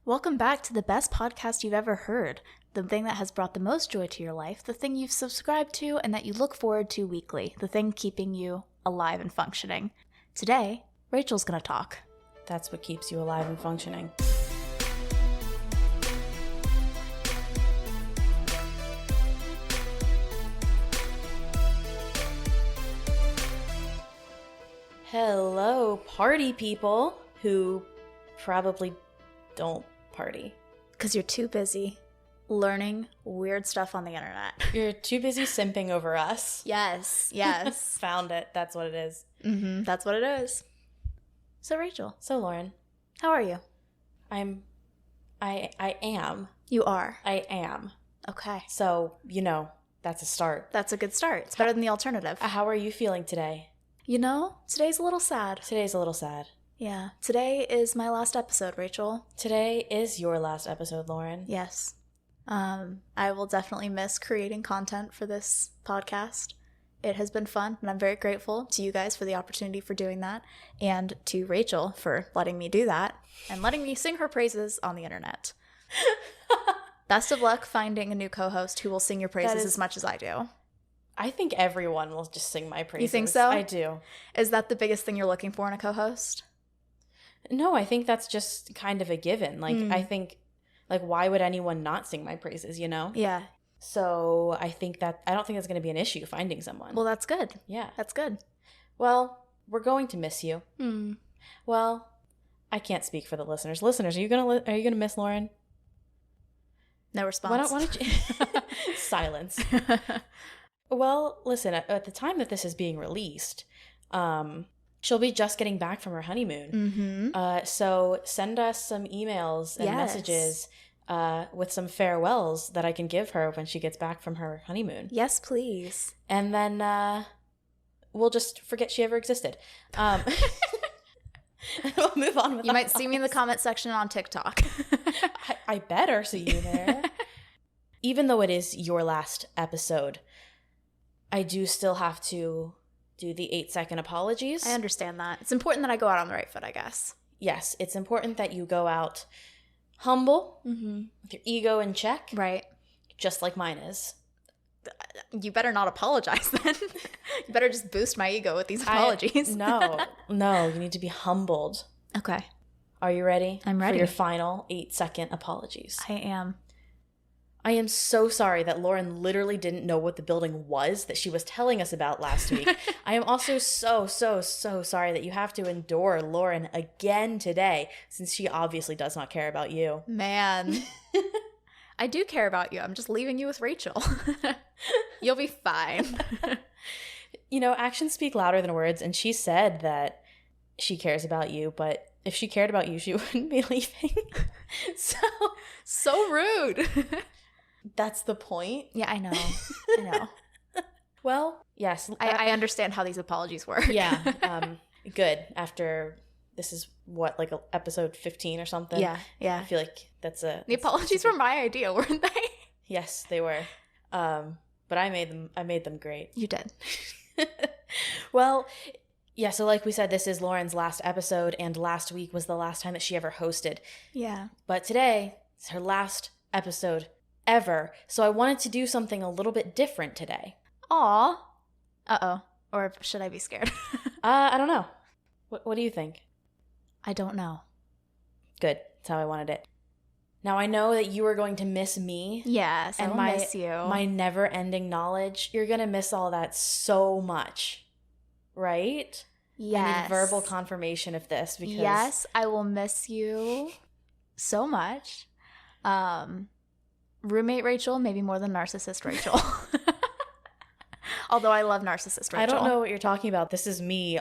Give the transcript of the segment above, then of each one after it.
Welcome back to the best podcast you've ever heard, the thing that has brought the most joy to your life, the thing you've subscribed to and that you look forward to weekly, the thing keeping you alive and functioning. Today, Rachel's gonna talk. That's what keeps you alive and functioning. Hello, party people who probably don't party. Because you're too busy learning weird stuff on the internet. You're too busy simping over us. Yes. Found it. That's what it is. Mm-hmm. That's what it is. So, Rachel. So, Lauren. How are you? I am. You are? I am. Okay. So, that's a start. That's a good start. It's better than the alternative. How are you feeling today? Today's a little sad. Today's a little sad. Yeah. Today is my last episode, Rachel. Today is your last episode, Lauren. Yes. I will definitely miss creating content for this podcast. It has been fun, and I'm very grateful to you guys for the opportunity for doing that, and to Rachel for letting me do that, and letting me sing her praises on the internet. Best of luck finding a new co-host who will sing your praises as much as I do. I think everyone will just sing my praises. You think so? I do. Is that the biggest thing you're looking for in a co-host? No, I think that's just kind of a given. I think, why would anyone not sing my praises, Yeah. So I don't think that's going to be an issue finding someone. Well, that's good. Yeah. That's good. Well, we're going to miss you. Well, I can't speak for the listeners. Listeners, are you gonna miss Lauren? No response. Why don't you... Silence. Well, listen, at the time that this is being released, she'll be just getting back from her honeymoon. Mm-hmm. So send us some emails and messages with some farewells that I can give her when she gets back from her honeymoon. Yes, please. And then we'll just forget she ever existed. We'll move on with You might see me in the comment section on TikTok. I better see you there. Even though it is your last episode, I do still have to do the 8-second apologies. I understand that. It's important that I go out on the right foot, I guess. Yes, it's important that you go out humble, with your ego in check. Right. Just like mine is. You better not apologize then. You better just boost my ego with these apologies. No, you need to be humbled. Okay. Are you ready? I'm ready. For your final 8-second apologies. I am. I am so sorry that Lauren literally didn't know what the building was that she was telling us about last week. I am also so sorry that you have to endure Lauren again today, since she obviously does not care about you. Man. I do care about you. I'm just leaving you with Rachel. You'll be fine. Actions speak louder than words, and she said that she cares about you, but if she cared about you, she wouldn't be leaving. So rude. That's the point. Yeah, I know. Well, yes. I understand how these apologies work. Yeah. Good. After this is what, episode 15 or something? Yeah. I feel like the apologies were my idea, weren't they? Yes, they were. But I made them great. You did. Well, yeah, so like we said, this is Lauren's last episode, and last week was the last time that she ever hosted. Yeah. But today is her last episode ever, so I wanted to do something a little bit different today. Aw. Uh-oh. Or should I be scared? I don't know. What do you think? I don't know. Good. That's how I wanted it. Now, I know that you are going to miss me. Yes, and I will miss you. My never-ending knowledge. You're going to miss all that so much, right? Yes. I need verbal confirmation of this because... Yes, I will miss you so much. Roommate Rachel, maybe more than narcissist Rachel. Although I love narcissist Rachel. I don't know what you're talking about. This is me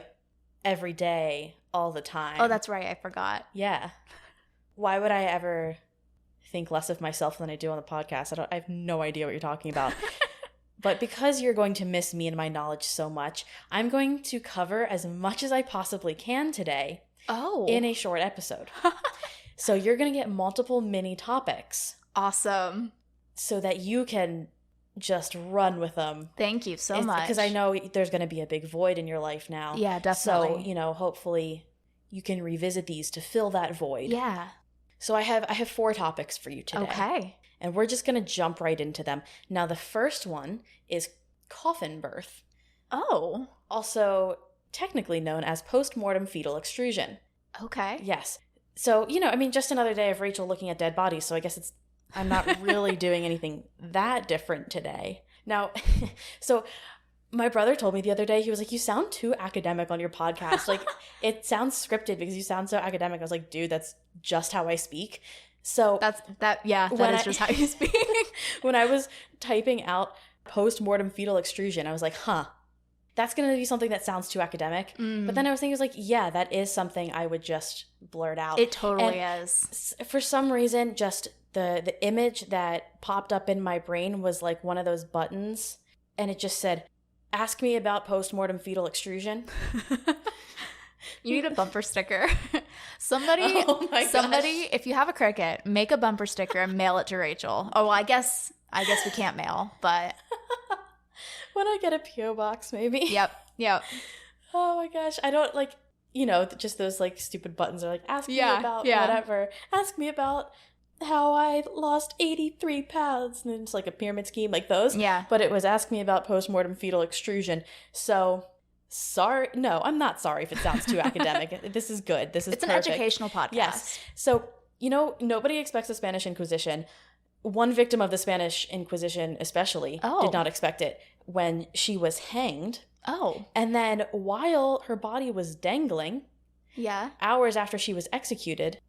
every day, all the time. Oh, that's right. I forgot. Yeah. Why would I ever think less of myself than I do on the podcast? I have no idea what you're talking about. But because you're going to miss me and my knowledge so much, I'm going to cover as much as I possibly can today in a short episode. So you're going to get multiple mini topics. Awesome. So that you can just run with them. Thank you so much. Because I know there's going to be a big void in your life now. Yeah, definitely. So, hopefully you can revisit these to fill that void. Yeah. So I have 4 topics for you today. Okay. And we're just going to jump right into them. Now, the first one is coffin birth. Oh. Also technically known as postmortem fetal extrusion. Okay. Yes. So, just another day of Rachel looking at dead bodies. So I guess I'm not really doing anything that different today. Now, so my brother told me the other day, he was like, you sound too academic on your podcast. Like, it sounds scripted because you sound so academic. I was like, dude, that's just how I speak. So that is just how you speak. When I was typing out postmortem fetal extrusion, I was like, that's going to be something that sounds too academic. But then I was thinking, yeah, that is something I would just blurt out. It totally is. For some reason, just the image that popped up in my brain was like one of those buttons, and it just said, ask me about postmortem fetal extrusion. You need a bumper sticker. Somebody, if you have a Cricut, make a bumper sticker and mail it to Rachel. Oh, well, I guess we can't mail, but when I get a PO box, maybe. Yep. Oh my gosh, I don't just those like stupid buttons are like, ask me about whatever. Ask me about how I lost 83 pounds, and it's like a pyramid scheme like those. Yeah. But it was ask me about postmortem fetal extrusion. So sorry. No, I'm not sorry if it sounds too academic. This is good. It's perfect. An educational podcast. Yes. So, nobody expects the Spanish Inquisition. One victim of the Spanish Inquisition especially did not expect it when she was hanged. Oh. And then while her body was dangling, hours after she was executed,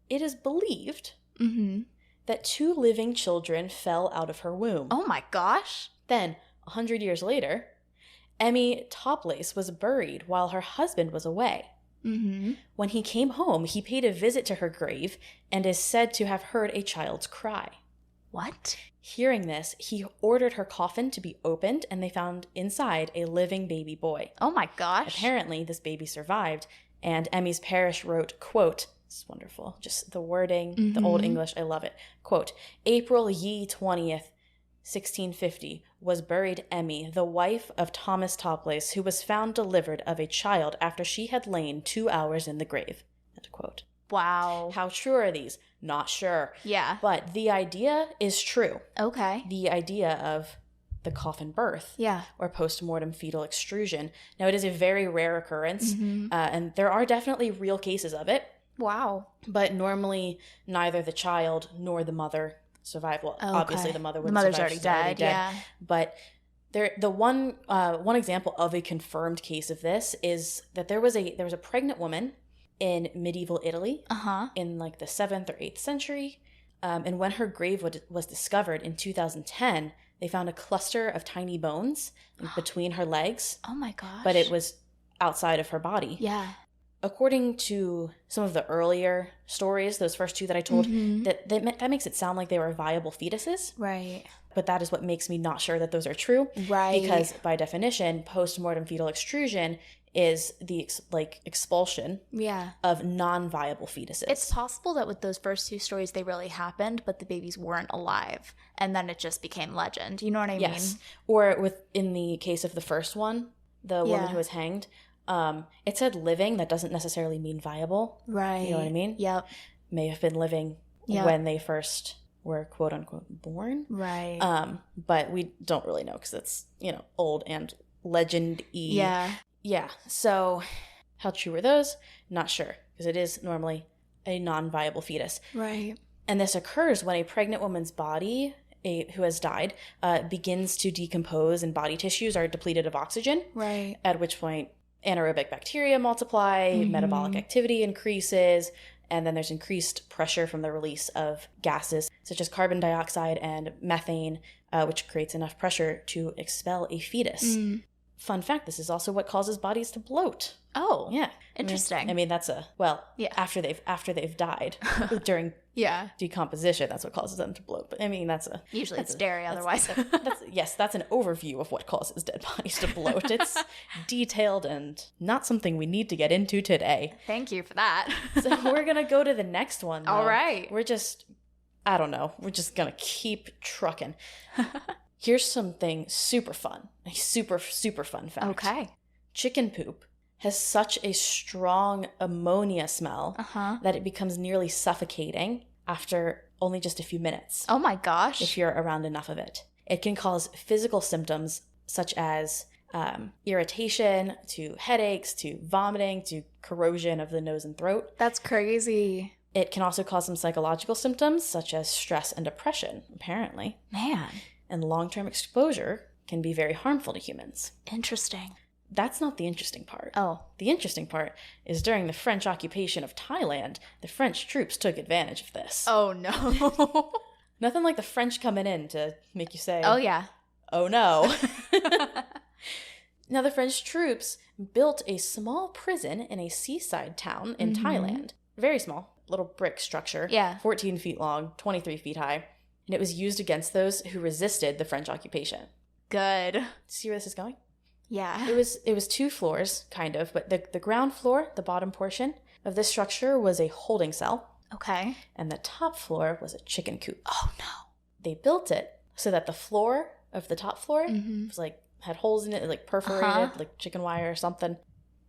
it is believed that 2 living children fell out of her womb. Oh my gosh. Then, 100 years later, Emmy Toplace was buried while her husband was away. When he came home, he paid a visit to her grave and is said to have heard a child's cry. What? Hearing this, he ordered her coffin to be opened, and they found inside a living baby boy. Oh my gosh. Apparently, this baby survived, and Emmy's parish wrote, quote, it's wonderful, just the wording, the Old English, I love it. Quote, April ye 20th, 1650, was buried Emmy, the wife of Thomas Toplace, who was found delivered of a child after she had lain 2 hours in the grave. End quote. Wow. How true are these? Not sure. Yeah. But the idea is true. Okay. The idea of the coffin birth. Yeah. Or postmortem fetal extrusion. Now, it is a very rare occurrence, and there are definitely real cases of it. Wow. But normally, neither the child nor the mother survive. Well, obviously the mother wouldn't survive. Already died. Yeah. But the one example of a confirmed case of this is that there was a pregnant woman in medieval Italy in like the 7th or 8th century. And when her grave was discovered in 2010, they found a cluster of tiny bones between her legs. Oh my gosh. But it was outside of her body. Yeah. According to some of the earlier stories, those first 2 that I told, that makes it sound like they were viable fetuses. Right. But that is what makes me not sure that those are true. Right. Because by definition, postmortem fetal extrusion is the expulsion of non-viable fetuses. It's possible that with those first 2 stories, they really happened, but the babies weren't alive. And then it just became legend. You know what I mean? Yes. Or in the case of the first one, the woman who was hanged, it said living. That doesn't necessarily mean viable. Right. You know what I mean? Yep. May have been living when they first were quote unquote born. Right. But we don't really know because it's, old and legend-y. Yeah. Yeah. So how true are those? Not sure, because it is normally a non-viable fetus. Right. And this occurs when a pregnant woman's body who has died begins to decompose and body tissues are depleted of oxygen. Right. At which point anaerobic bacteria multiply, metabolic activity increases, and then there's increased pressure from the release of gases such as carbon dioxide and methane, which creates enough pressure to expel a fetus. Fun fact, this is also what causes bodies to bloat. Oh. Yeah. Interesting. I mean that's after they've died during decomposition, that's what causes them to bloat. But I mean usually it's dairy otherwise. That's an overview of what causes dead bodies to bloat. It's detailed and not something we need to get into today. Thank you for that. So we're going to go to the next one. All right. We're just going to keep trucking. Here's something super fun. A super, super fun fact. Okay. Chicken poop has such a strong ammonia smell Uh-huh. that it becomes nearly suffocating after only just a few minutes. Oh my gosh. If you're around enough of it. It can cause physical symptoms such as irritation, to headaches, to vomiting, to corrosion of the nose and throat. That's crazy. It can also cause some psychological symptoms such as stress and depression, apparently. Man. And long-term exposure can be very harmful to humans. Interesting. That's not the interesting part. Oh. The interesting part is during the French occupation of Thailand, the French troops took advantage of this. Oh no. Nothing like the French coming in to make you say, Oh yeah. oh no. Now, the French troops built a small prison in a seaside town in Thailand. Very small, little brick structure. Yeah. 14 feet long, 23 feet high. And it was used against those who resisted the French occupation. Good. See where this is going? Yeah. It was 2 floors, kind of, but the ground floor, the bottom portion of this structure was a holding cell. Okay. And the top floor was a chicken coop. Oh no. They built it so that the floor of the top floor was like, had holes in it, like perforated, like chicken wire or something,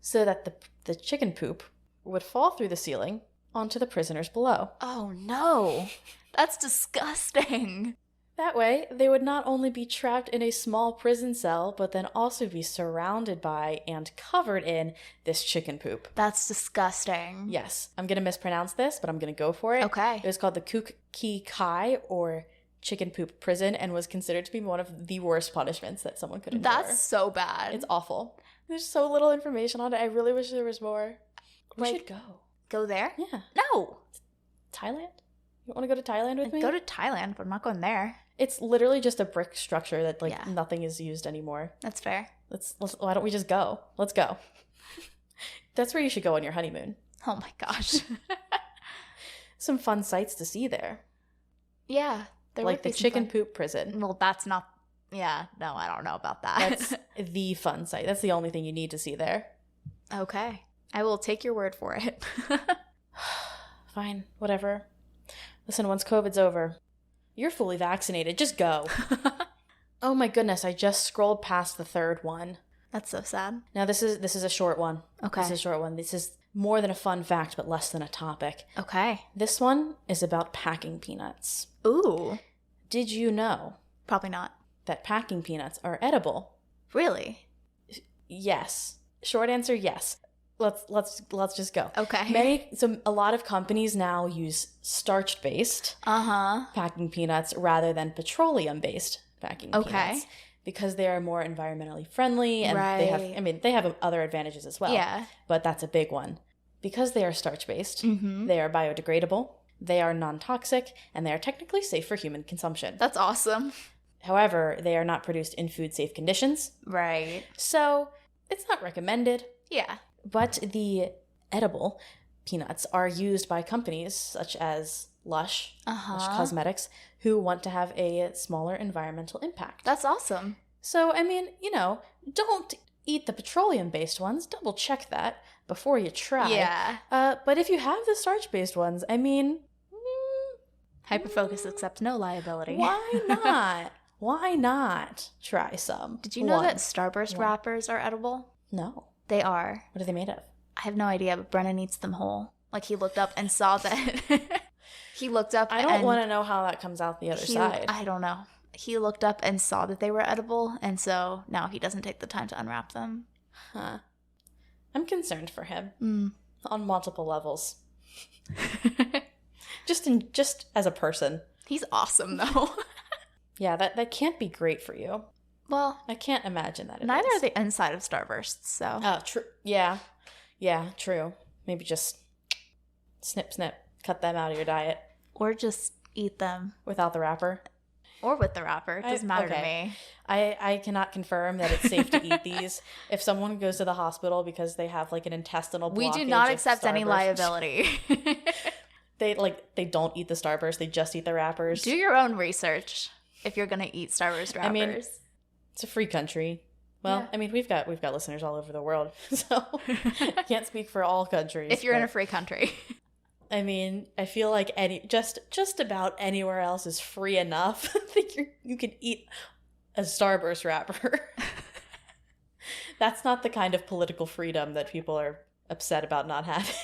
so that the chicken poop would fall through the ceiling onto the prisoners below. Oh no. That's disgusting. That way, they would not only be trapped in a small prison cell, but then also be surrounded by and covered in this chicken poop. That's disgusting. Yes, I'm going to mispronounce this, but I'm going to go for it. Okay. It was called the Khuk Khi Kai, or chicken poop prison, and was considered to be one of the worst punishments that someone could endure. That's so bad. It's awful. There's so little information on it. I really wish there was more. We should go. Go there? Yeah. No. Thailand? You want to go to Thailand with me? Go to Thailand, but I'm not going there. It's literally just a brick structure that Yeah. nothing is used anymore. That's fair. Let's why don't we just go? Let's go. That's where you should go on your honeymoon. Oh my gosh. Some fun sights to see there. Yeah. There Like would the be some chicken fun- poop prison. Well, that's not. Yeah. No, I don't know about that. That's the fun sight. That's the only thing you need to see there. Okay. I will take your word for it. Fine. Whatever. Listen, once COVID's over, you're fully vaccinated. Just go. Oh my goodness, I just scrolled past the 3rd one. That's so sad. Now this is a short one. Okay. This is a short one. This is more than a fun fact, but less than a topic. Okay. This one is about packing peanuts. Ooh. Did you know Probably not. that packing peanuts are edible? Really? Yes. Short answer, yes. Let's just go. Okay. So a lot of companies now use starch-based packing peanuts rather than petroleum-based packing peanuts because they are more environmentally friendly and they have other advantages as well. Yeah. But that's a big one. Because they are starch-based, they are biodegradable, they are non-toxic, and they are technically safe for human consumption. That's awesome. However, they are not produced in food-safe conditions. Right. So it's not recommended. Yeah. But the edible peanuts are used by companies such as Lush Cosmetics, who want to have a smaller environmental impact. That's awesome. So, I mean, don't eat the petroleum-based ones. Double check that before you try. Yeah. But if you have the starch-based ones, I mean... HYPERFOCUS accepts no liability. Why not? Why not try some? Did you know that Starburst wrappers are edible? No. They are. What are they made of? I have no idea, but Brennan eats them whole. Like, he looked up and saw that. He looked up I don't want to know how that comes out the other side. I don't know. He looked up and saw that they were edible, and so now he doesn't take the time to unwrap them. Huh. I'm concerned for him. On multiple levels. Just as a person. He's awesome, though. Yeah, that can't be great for you. Well, I can't imagine that. Neither are the inside of Starbursts, so. Oh, true. Yeah. Yeah, true. Maybe just snip, cut them out of your diet. Or just eat them. Without the wrapper. Or with the wrapper. It doesn't matter to me. I cannot confirm that it's safe to eat these. If someone goes to the hospital because they have like an intestinal blockage, we do not accept any liability. They don't eat the Starburst. They just eat the wrappers. Do your own research if you're gonna eat Starburst wrappers. I mean, it's a free country. Well, yeah. I mean, we've got listeners all over the world, so I can't speak for all countries. If you're in a free country. I mean, I feel like just about anywhere else is free enough that you can eat a Starburst wrapper. That's not the kind of political freedom that people are upset about not having.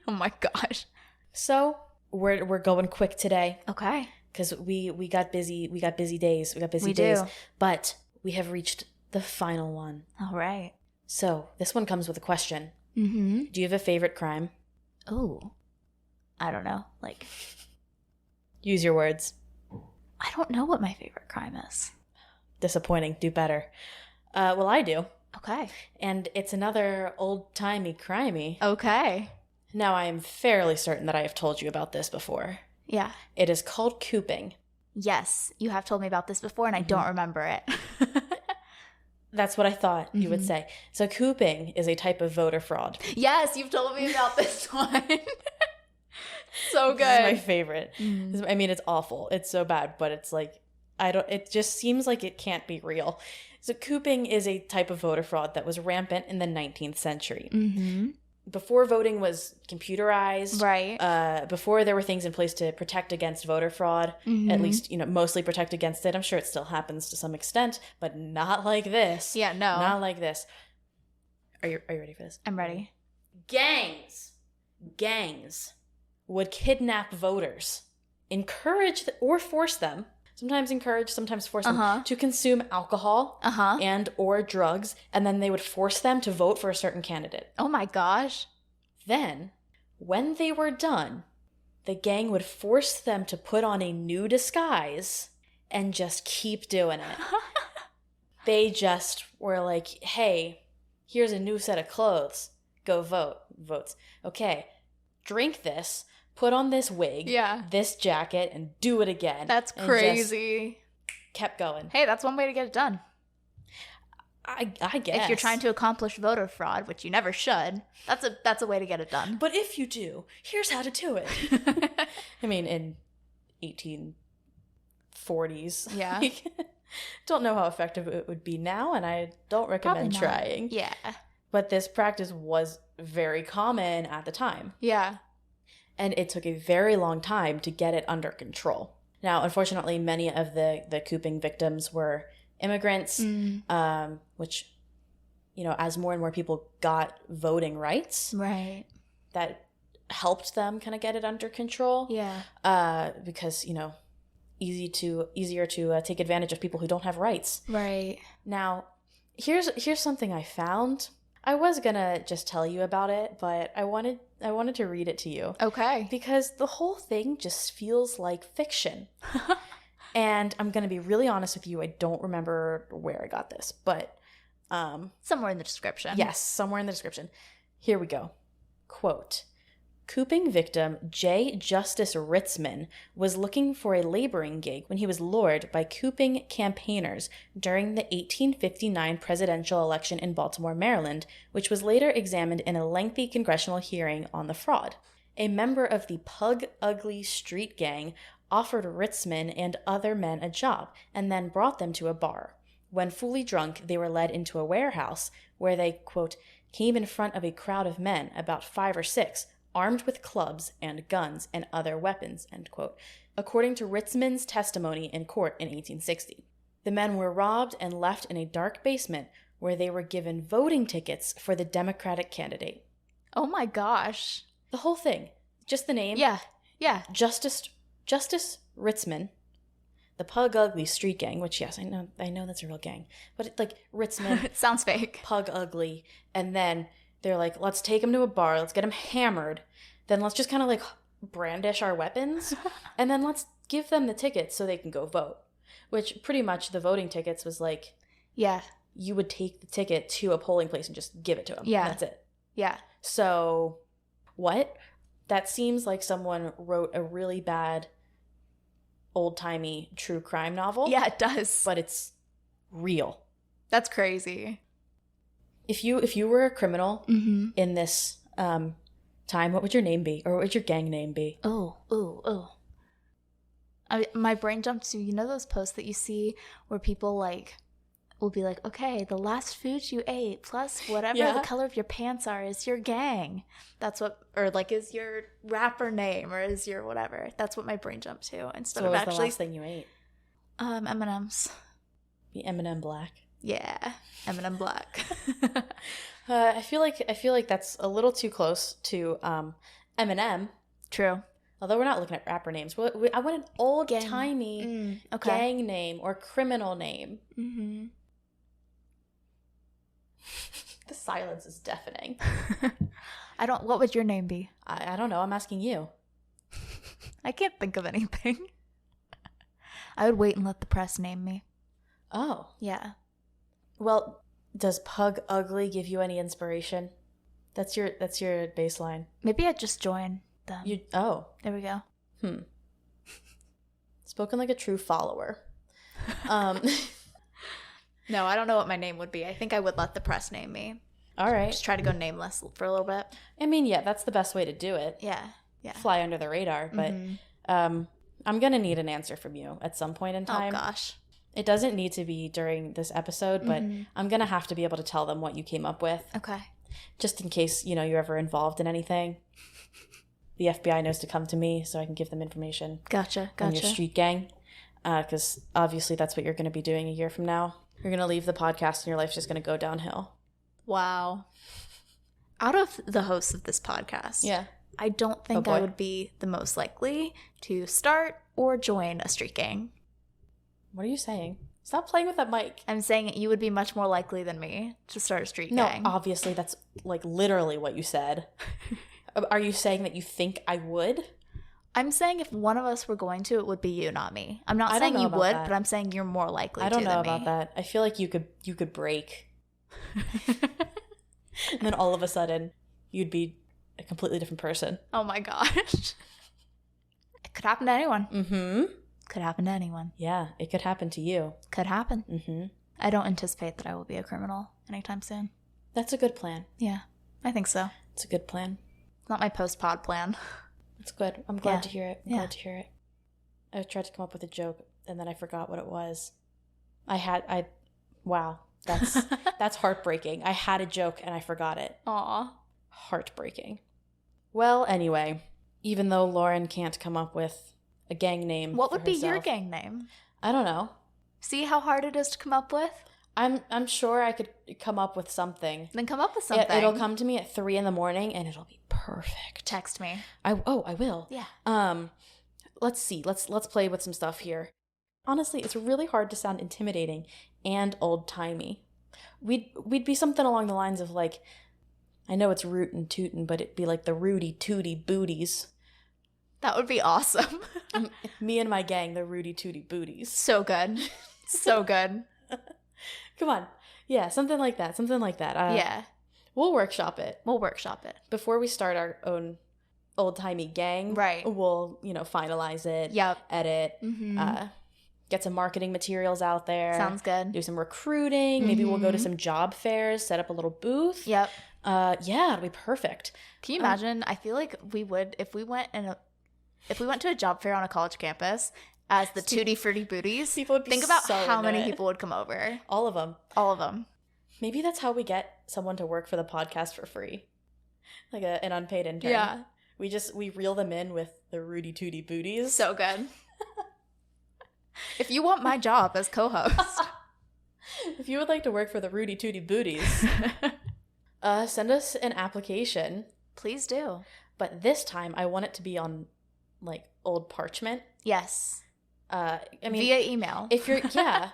Oh my gosh. So we're going quick today. Okay. Because we got busy. We got busy days. We do. But we have reached the final one. All right. So this one comes with a question. Mm-hmm. Do you have a favorite crime? Oh, I don't know. Like, use your words. I don't know what my favorite crime is. Disappointing. Do better. Well, I do. Okay. And it's another old-timey crimey. Okay. Now, I am fairly certain that I have told you about this before. Yeah. It is called cooping. Yes, you have told me about this before, and I don't remember it. That's what I thought you would say. So cooping is a type of voter fraud. Yes, you've told me about this one. So good. This is my favorite. I mean, it's awful. It's so bad, but it's like, it just seems like it can't be real. So cooping is a type of voter fraud that was rampant in the 19th century. Mm-hmm. Before voting was computerized, right? Before there were things in place to protect against voter fraud, at least, mostly protect against it. I'm sure it still happens to some extent, but not like this. Yeah, no. Not like this. Are you ready for this? I'm ready. Gangs would kidnap voters, encourage or force them, sometimes encourage, sometimes force them to consume alcohol and or drugs, and then they would force them to vote for a certain candidate. Oh my gosh. Then, when they were done, the gang would force them to put on a new disguise and just keep doing it. They just were like, hey, here's a new set of clothes. Go vote. Votes. Okay, drink this. Put on this wig, this jacket, and do it again. That's crazy. Kept going. Hey, that's one way to get it done. I guess. If you're trying to accomplish voter fraud, which you never should, that's a way to get it done. But if you do, here's how to do it. I mean, in 1840s. Yeah. Don't know how effective it would be now, and I don't recommend trying. Yeah. But this practice was very common at the time. Yeah. And it took a very long time to get it under control. Now, unfortunately, many of the cooping victims were immigrants, which, as more and more people got voting rights, right, that helped them kind of get it under control. Yeah. Because, easier to take advantage of people who don't have rights. Right. Now, here's something I found. I was gonna just tell you about it, but I wanted to read it to you. Okay. Because the whole thing just feels like fiction. And I'm gonna be really honest with you, I don't remember where I got this, but somewhere in the description. Yes, somewhere in the description. Here we go. Quote, cooping victim J. Justice Ritzman was looking for a laboring gig when he was lured by cooping campaigners during the 1859 presidential election in Baltimore, Maryland, which was later examined in a lengthy congressional hearing on the fraud. A member of the Pug Ugly Street Gang offered Ritzman and other men a job and then brought them to a bar. When fully drunk, they were led into a warehouse where they, quote, came in front of a crowd of men, about 5 or 6, armed with clubs and guns and other weapons, end quote, according to Ritzman's testimony in court in 1860. The men were robbed and left in a dark basement where they were given voting tickets for the Democratic candidate. Oh my gosh. The whole thing. Just the name. Yeah. Yeah. Justice Ritzman, the Pug Ugly Street Gang, which, yes, I know that's a real gang, but Ritzman. It sounds fake. Pug Ugly. And then they're like, let's take him to a bar, let's get him hammered, then let's just kind of brandish our weapons, and then let's give them the tickets so they can go vote. Which pretty much the voting tickets was yeah, you would take the ticket to a polling place and just give it to them. Yeah. That's it. Yeah. So, what? That seems like someone wrote a really bad old-timey true crime novel. Yeah, it does. But it's real. That's crazy. If you were a criminal mm-hmm. in this time, what would your name be? Or what would your gang name be? Oh. My brain jumped to, those posts that you see where people will be like, okay, the last food you ate plus whatever the color of your pants are is your gang. That's what, or is your rapper name or is your whatever. That's what my brain jumped to instead so of what was actually. the last thing you ate? M&Ms. The M&M Black. Yeah, M&M Black. I feel like that's a little too close to Eminem. True. Although we're not looking at rapper names. I want an old-timey gang name or criminal name. Mm-hmm. The silence is deafening. What would your name be? I don't know. I'm asking you. I can't think of anything. I would wait and let the press name me. Oh. Yeah. Well, does Pug Ugly give you any inspiration? That's your baseline. Maybe I'd just join them. There we go. Spoken like a true follower. No, I don't know what my name would be. I think I would let the press name me. All right. Just try to go nameless for a little bit. I mean, yeah, that's the best way to do it. Yeah. Fly under the radar. But I'm going to need an answer from you at some point in time. Oh, gosh. It doesn't need to be during this episode, but I'm going to have to be able to tell them what you came up with. Okay. Just in case, you're ever involved in anything. The FBI knows to come to me so I can give them information. Gotcha. On your street gang. Because obviously that's what you're going to be doing a year from now. You're going to leave the podcast and your life's just going to go downhill. Wow. Out of the hosts of this podcast, I don't think I would be the most likely to start or join a street gang. What are you saying? Stop playing with that mic. I'm saying you would be much more likely than me to start a street gang. No, obviously that's like literally what you said. Are you saying that you think I would? I'm saying if one of us were going to, it would be you, not me. I'm not saying you would, but I'm saying you're more likely to. I don't know about that. I feel like you could break. And then all of a sudden, you'd be a completely different person. Oh my gosh. It could happen to anyone. Mm-hmm. Could happen to anyone. Yeah, it could happen to you. Could happen. Mm-hmm. I don't anticipate that I will be a criminal anytime soon. That's a good plan. Yeah, I think so. It's a good plan. It's not my post-pod plan. It's good. I'm glad to hear it. Glad to hear it. I tried to come up with a joke, and then I forgot what it was. Wow. That's heartbreaking. I had a joke, and I forgot it. Aw. Heartbreaking. Well, anyway, even though Lauren can't come up with a gang name what would be herself, your gang name? I don't know. See how hard it is to come up with? I'm sure I could come up with something. Then come up with something. It'll come to me at 3 a.m, and it'll be perfect. Text me. I will. Yeah. Let's see. Let's play with some stuff here. Honestly, it's really hard to sound intimidating and old-timey. We'd be something along the lines of like, I know it's rootin' tootin', but it'd be like the Rudy Tooty Booties. That would be awesome. Me and my gang, the Rudy Tooty Booties. So good. So good. Come on. Yeah, something like that. Yeah. We'll workshop it. Before we start our own old-timey gang, right? We'll, finalize it. Yep. Edit. Mm-hmm. Get some marketing materials out there. Sounds good. Do some recruiting. Maybe we'll go to some job fairs, set up a little booth. Yep. Yeah, it'll be perfect. Can you imagine? I feel like we would if we went to a job fair on a college campus as the Tutti Frutti Booties. People would be Think about so how many people would come over. All of them. All of them. Maybe that's how we get someone to work for the podcast for free. Like an unpaid intern. Yeah. We reel them in with the Rudy Tooty Booties. So good. If you want my job as co-host. If you would like to work for the Rudy Tooty Booties, send us an application. Please do. But this time, I want it to be on, like, old parchment. Yes. I mean, via email. If you're,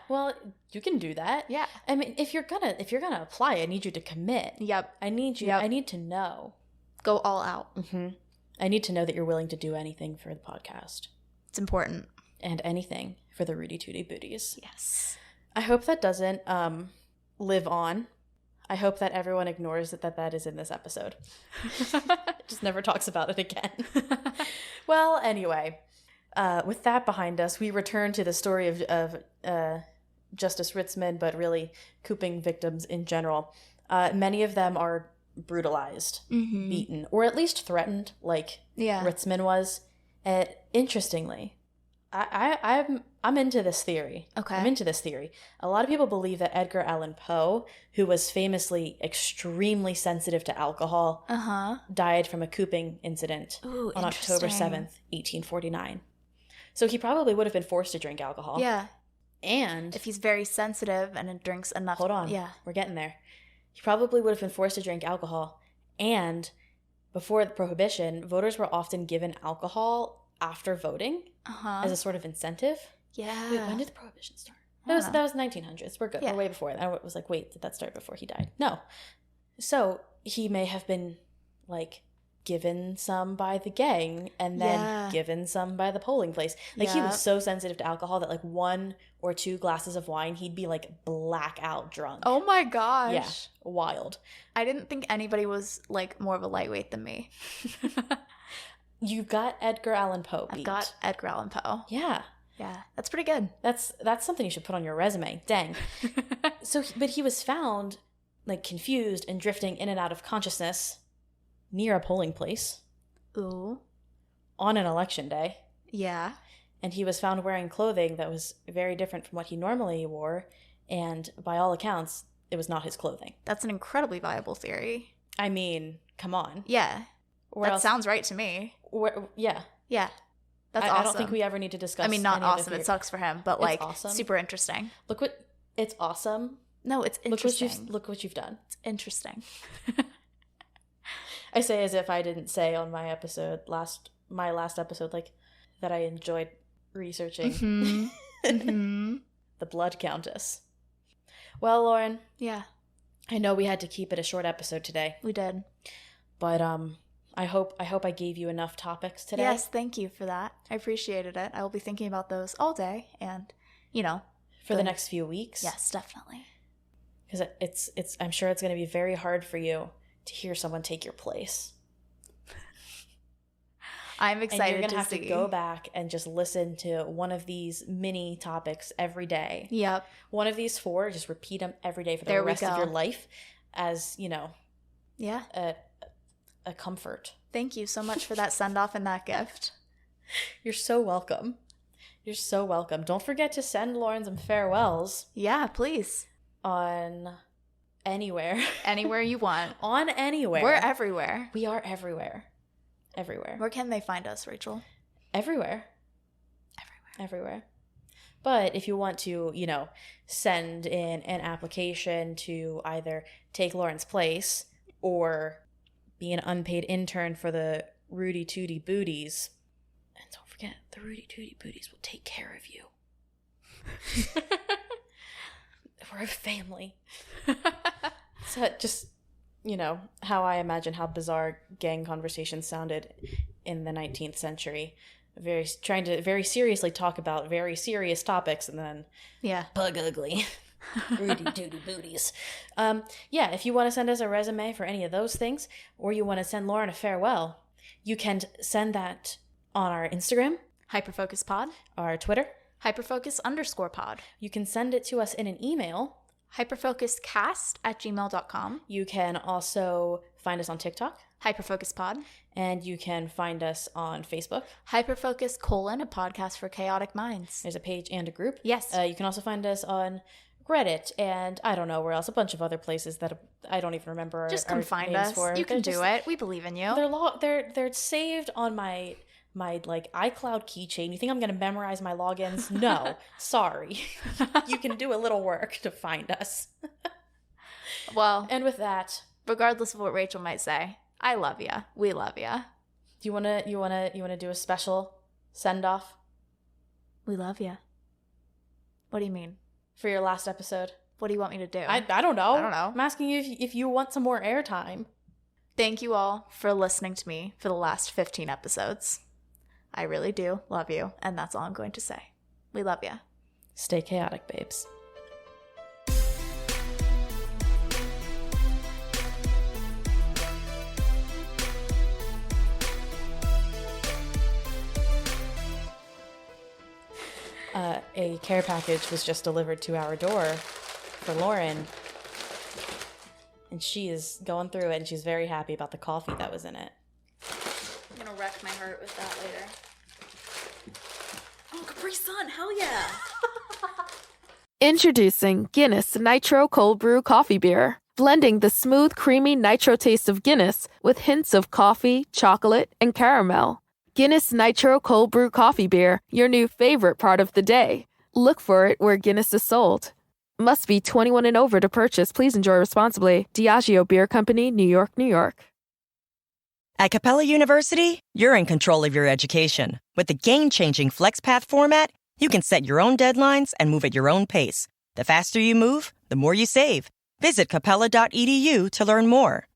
well, you can do that. Yeah. I mean, if you're gonna apply, I need you to commit. Yep. I need you. Yep. I need to know. Go all out. Mm-hmm. I need to know that you're willing to do anything for the podcast. It's important. And anything for the Rudy Tooty Booties. Yes. I hope that doesn't live on. I hope that everyone ignores that is in this episode. Just never talks about it again. Well, anyway, with that behind us, we return to the story of Justice Ritzman, but really Cooping victims in general. Many of them are brutalized, beaten, or at least threatened, like Ritzman was. Interestingly, I'm into this theory. Okay. I'm into this theory. A lot of people believe that Edgar Allan Poe, who was famously extremely sensitive to alcohol, died from a cooping incident on October 7th, 1849. So he probably would have been forced to drink alcohol. Yeah. And if he's very sensitive and drinks enough. Hold on. Yeah. We're getting there. He probably would have been forced to drink alcohol. And before the Prohibition, voters were often given alcohol after voting as a sort of incentive. Yeah. Wait, when did the Prohibition start? That was 1900s. We're good. Yeah. We're way before. I was like, wait, did that start before he died? No. So he may have been like given some by the gang and then given some by the polling place. Like he was so sensitive to alcohol that like 1 or 2 glasses of wine, he'd be like blackout drunk. Oh my gosh. Yeah, wild. I didn't think anybody was like more of a lightweight than me. You've got Edgar Allan Poe beat. I've got Edgar Allan Poe. Yeah. Yeah, that's pretty good. That's something you should put on your resume. Dang. But he was found like confused and drifting in and out of consciousness near a polling place. Ooh. On an election day. Yeah. And he was found wearing clothing that was very different from what he normally wore. And by all accounts, it was not his clothing. That's an incredibly viable theory. I mean, come on. Yeah. That sounds right to me. Yeah. Yeah. That's awesome. I don't think we ever need to discuss. I mean, not awesome. It sucks for him, but like awesome. Super interesting. It's awesome. No, it's interesting. Look what you've done. It's interesting. I say as if I didn't say on my last episode, like that I enjoyed researching the Blood Countess. Well, Lauren. Yeah. I know we had to keep it a short episode today. We did. But I hope I gave you enough topics today. Yes, thank you for that. I appreciated it. I will be thinking about those all day and, for the next few weeks. Yes, definitely. Because it's I'm sure it's going to be very hard for you to hear someone take your place. I'm excited to see. And you're going to have to go back and just listen to one of these mini topics every day. Yep. One of these 4, just repeat them every day for the rest of your life as, yeah, a comfort. Thank you so much for that send-off and that gift. You're so welcome. You're so welcome. Don't forget to send Lauren some farewells. Yeah, please. On anywhere. Anywhere you want. On anywhere. We're everywhere. We are everywhere. Everywhere. Where can they find us, Rachel? Everywhere. Everywhere. But if you want to, send in an application to either take Lauren's place or be an unpaid intern for the Rudy Tooty Booties. And don't forget, the Rudy Tooty Booties will take care of you. We're a family. So just, how I imagine how bizarre gang conversations sounded in the 19th century. Trying to very seriously talk about very serious topics and then bug ugly. Rudy Tooty Booties. If you want to send us a resume for any of those things, or you want to send Lauren a farewell, you can send that on our Instagram, HYPERFOCUS Pod, our Twitter, HYPERFOCUS_pod. You can send it to us in an email, hyperfocuscast@gmail.com. You can also find us on TikTok, HYPERFOCUS_pod. And you can find us on Facebook, HYPERFOCUS: a podcast for chaotic minds. There's a page and a group. Yes. You can also find us on Reddit and I don't know where else, a bunch of other places that I don't even remember. Just come find us. You can do it. We believe in you. They're saved on my like iCloud keychain. You think I'm gonna memorize my logins? No, sorry. You can do a little work to find us. Well, and with that, regardless of what Rachel might say, I love you. We love you. Do you wanna do a special send off? We love you. What do you mean? For your last episode. What do you want me to do? I don't know. I don't know. I'm asking you if you want some more airtime. Thank you all for listening to me for the last 15 episodes. I really do love you, and that's all I'm going to say. We love you. Stay chaotic, babes. A care package was just delivered to our door for Lauren, and she is going through it, and she's very happy about the coffee that was in it. I'm gonna wreck my heart with that later. Oh, Capri Sun, hell yeah! Introducing Guinness Nitro Cold Brew Coffee Beer, blending the smooth, creamy nitro taste of Guinness with hints of coffee, chocolate, and caramel. Guinness Nitro Cold Brew Coffee Beer, your new favorite part of the day. Look for it where Guinness is sold. Must be 21 and over to purchase. Please enjoy responsibly. Diageo Beer Company, New York, New York. At Capella University, you're in control of your education. With the game-changing FlexPath format, you can set your own deadlines and move at your own pace. The faster you move, the more you save. Visit capella.edu to learn more.